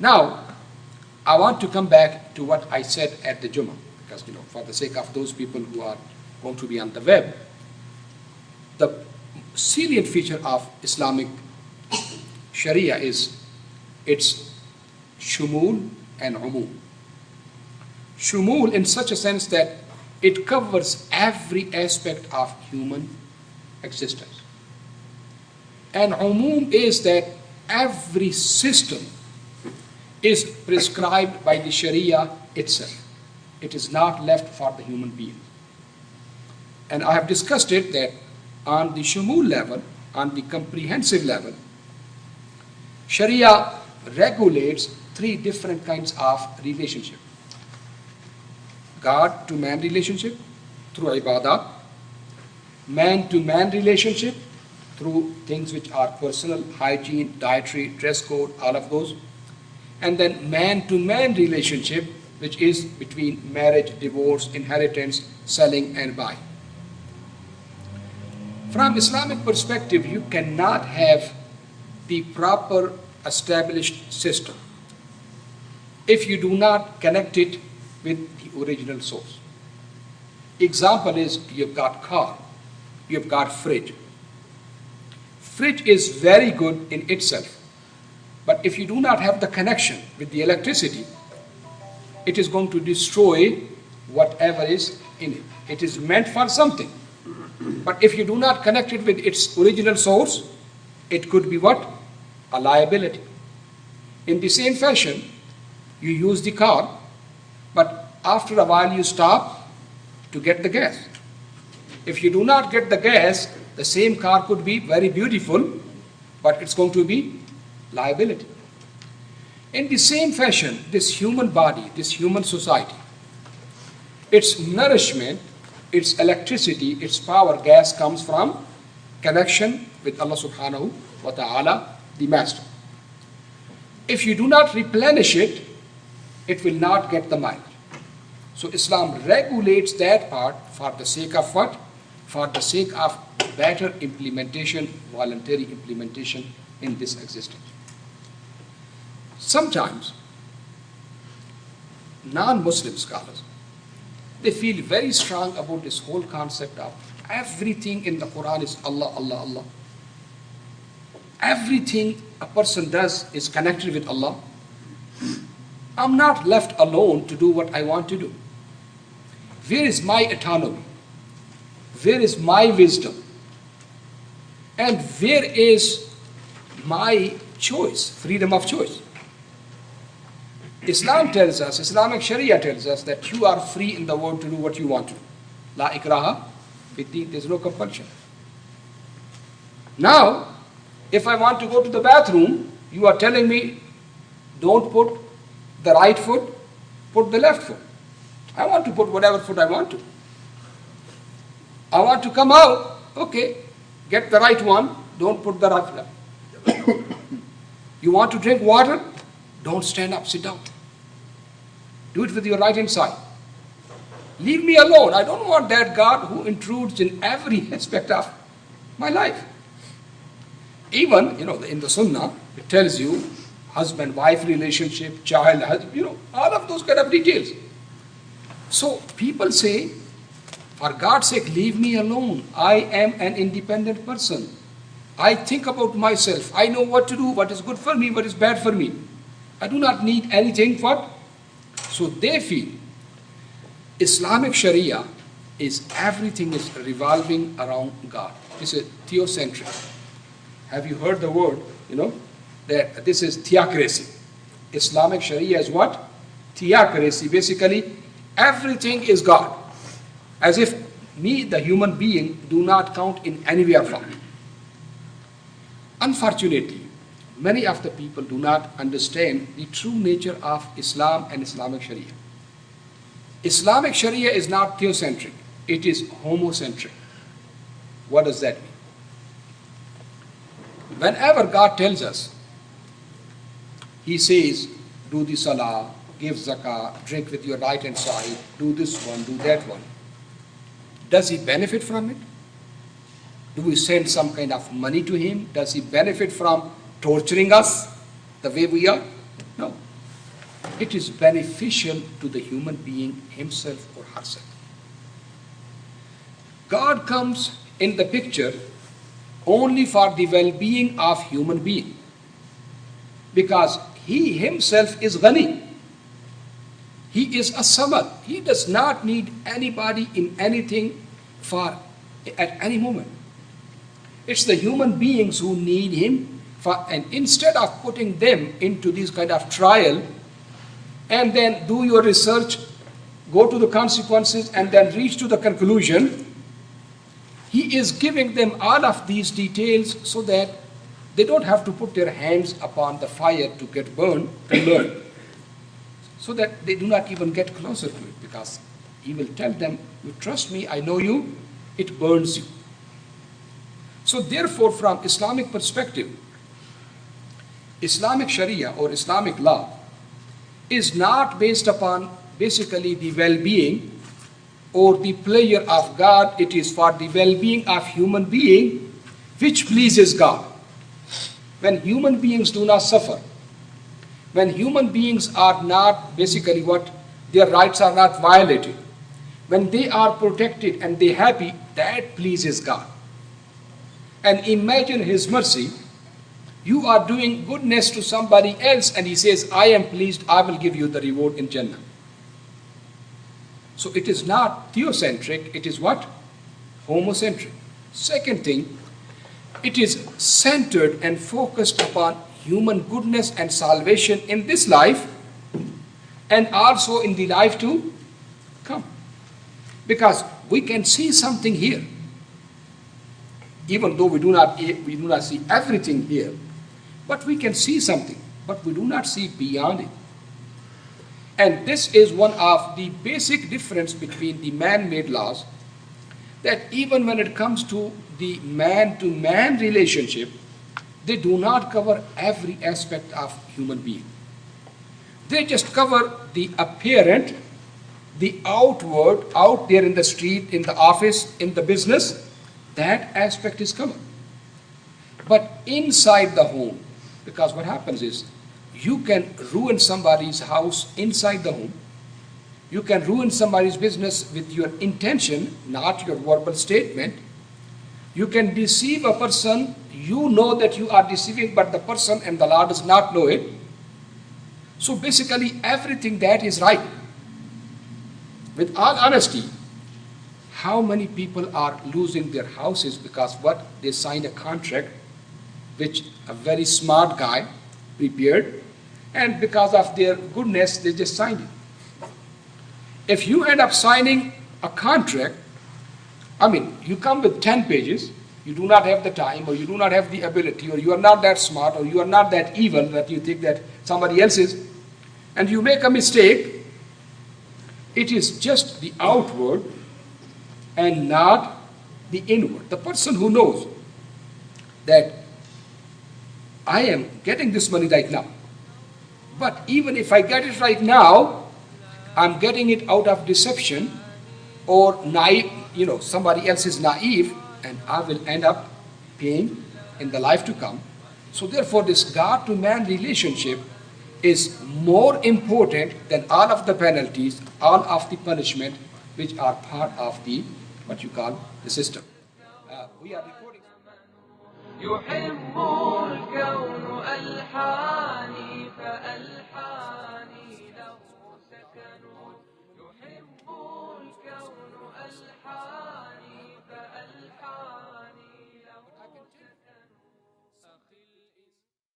Now, I want to come back to what I said at the Jummah, because, for the sake of those people who are going to be on the web, the salient feature of Islamic Sharia is its shumul and umum. Shumul in such a sense that it covers every aspect of human existence. And umum is that every system is prescribed by the Sharia itself. It is not left for the human being. And I have discussed it that on the shumul level, on the comprehensive level, Sharia regulates three different kinds of relationship. God to man relationship through ibadah, man to man relationship through things which are personal, hygiene, dietary, dress code, all of those, and then man to man relationship, which is between marriage, divorce, inheritance, selling and buying. From Islamic perspective, you cannot have the proper established system if you do not connect it with the original source. Example is, you've got car, you've got fridge. Fridge is very good in itself, but if you do not have the connection with the electricity, it is going to destroy whatever is in it. It is meant for something, but if you do not connect it with its original source, it could be what? A liability. In the same fashion, you use the car, but after a while you stop to get the gas. If you do not get the gas, the same car could be very beautiful, but it's going to be liability. In the same fashion, this human body, this human society, its nourishment, its electricity, its power, gas comes from connection with Allah subhanahu wa ta'ala, the master. If you do not replenish it, it will not get the mileage. So Islam regulates that part for the sake of what? For the sake of better implementation, voluntary implementation in this existence. Sometimes non-Muslim scholars, they feel very strong about this whole concept of everything in the Quran is Allah, Allah, Allah. Everything a person does is connected with Allah. I'm not left alone to do what I want to do. Where is my autonomy? Where is my wisdom? And where is my choice, freedom of choice? Islam tells us, Islamic Sharia tells us that you are free in the world to do what you want to do. La ikraha fid-din, there's no compulsion. Now, if I want to go to the bathroom, you are telling me, don't put the right foot, put the left foot. I want to put whatever foot I want to. I want to come out, okay, get the right one, don't put the right left. You want to drink water? Don't stand up, sit down. Do it with your right hand side. Leave me alone. I don't want that God who intrudes in every aspect of my life. Even, in the Sunnah, it tells you husband-wife relationship, child, all of those kind of details. So people say, for God's sake, leave me alone. I am an independent person. I think about myself. I know what to do, what is good for me, what is bad for me. I do not need anything for. So they feel Islamic Sharia is everything is revolving around God. It's a theocentric. Have you heard the word, that this is theocracy. Islamic Sharia is what? Theocracy. Basically, everything is God. As if me, the human being, do not count in anywhere from. Unfortunately, many of the people do not understand the true nature of Islam and Islamic Sharia. Islamic Sharia is not theocentric, it is homocentric. What does that mean? Whenever God tells us, He says, do the salah, give zakah, drink with your right hand side, do this one, do that one. Does He benefit from it? Do we send some kind of money to Him? Does He benefit from torturing us the way we are? No. it is beneficial to the human being himself or herself. God comes in the picture only for the well-being of human being, because he himself is ghani. He is a samad. He does not need anybody in anything at any moment. It's the human beings who need him, and instead of putting them into this kind of trial and then do your research, go to the consequences and then reach to the conclusion, he is giving them all of these details so that they don't have to put their hands upon the fire to get burned and learn. So that they do not even get closer to it, because he will tell them, you trust me, I know you, it burns you. So therefore, from Islamic perspective, Islamic Sharia or Islamic law is not based upon basically the well-being or the pleasure of God. It is for the well-being of human being which pleases God. When human beings do not suffer, when human beings are not basically their rights are not violated, when they are protected and they happy, that pleases God. And imagine his mercy. You are doing goodness to somebody else and he says, I am pleased, I will give you the reward in Jannah. So it is not theocentric, it is what? Homocentric. Second thing, it is centered and focused upon human goodness and salvation in this life and also in the life to come. Because we can see something here. Even though we do not see everything here, but we can see something, but we do not see beyond it. And this is one of the basic difference between the man-made laws, that even when it comes to the man-to-man relationship, they do not cover every aspect of human being. They just cover the apparent, the outward, out there in the street, in the office, in the business. That aspect is covered. But inside the home, because what happens is, you can ruin somebody's house inside the home. You can ruin somebody's business with your intention, not your verbal statement. You can deceive a person, you know that you are deceiving, but the person and the Lord does not know it. So basically everything that is right. With all honesty, how many people are losing their houses because they signed a contract which a very smart guy prepared, and because of their goodness they just signed it. If you end up signing a contract, you come with 10 pages, you do not have the time, or you do not have the ability, or you are not that smart, or you are not that evil that you think that somebody else is, and you make a mistake, it is just the outward and not the inward. The person who knows that I am getting this money right now, but even if I get it right now, I'm getting it out of deception or naive, somebody else is naive, and I will end up paying in the life to come. So therefore this God to man relationship is more important than all of the penalties, all of the punishment which are part of the what you call the system. We are recording.